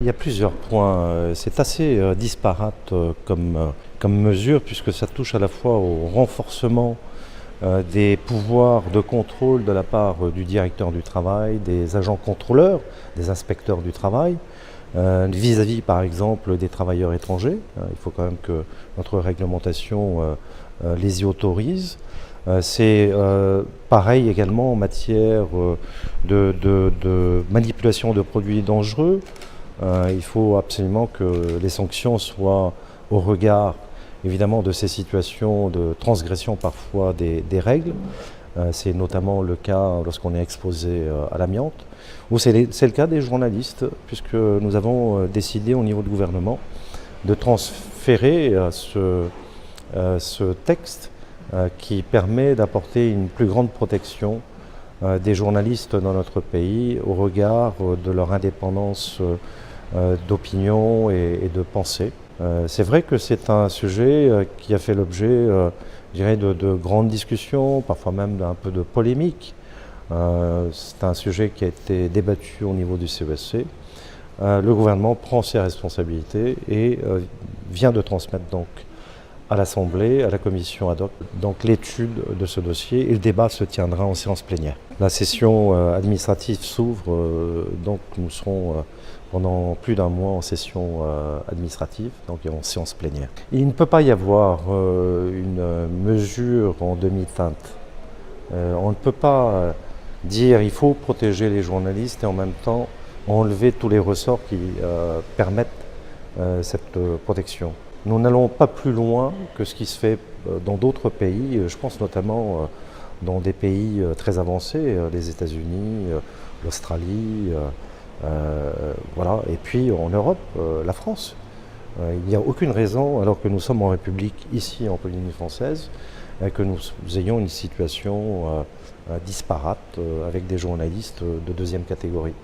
Il y a plusieurs points. C'est assez disparate comme mesure puisque ça touche à la fois au renforcement des pouvoirs de contrôle de la part du directeur du travail, des agents contrôleurs, des inspecteurs du travail, vis-à-vis par exemple des travailleurs étrangers. Il faut quand même que notre réglementation les y autorise. C'est pareil également en matière de manipulation de produits dangereux. Il faut absolument que les sanctions soient au regard évidemment de ces situations de transgression parfois des règles. C'est notamment le cas lorsqu'on est exposé à l'amiante, ou c'est le cas des journalistes, puisque nous avons décidé au niveau du gouvernement de transférer ce texte qui permet d'apporter une plus grande protection des journalistes dans notre pays au regard de leur indépendance d'opinion et de pensée. C'est vrai que c'est un sujet qui a fait l'objet, je dirais, de grandes discussions, parfois même d'un peu de polémique. C'est un sujet qui a été débattu au niveau du CESC. Le gouvernement prend ses responsabilités et vient de transmettre donc à l'Assemblée, à la commission ad hoc, donc l'étude de ce dossier et le débat se tiendra en séance plénière. La session administrative s'ouvre, donc nous serons pendant plus d'un mois en session administrative, donc en séance plénière. Il ne peut pas y avoir une mesure en demi-teinte. On ne peut pas dire il faut protéger les journalistes et en même temps enlever tous les ressorts qui permettent cette protection. Nous n'allons pas plus loin que ce qui se fait dans d'autres pays, je pense notamment dans des pays très avancés, les États-Unis, l'Australie, voilà. Et puis en Europe, la France. Il n'y a aucune raison, alors que nous sommes en République ici en Polynésie française, que nous ayons une situation disparate avec des journalistes de deuxième catégorie.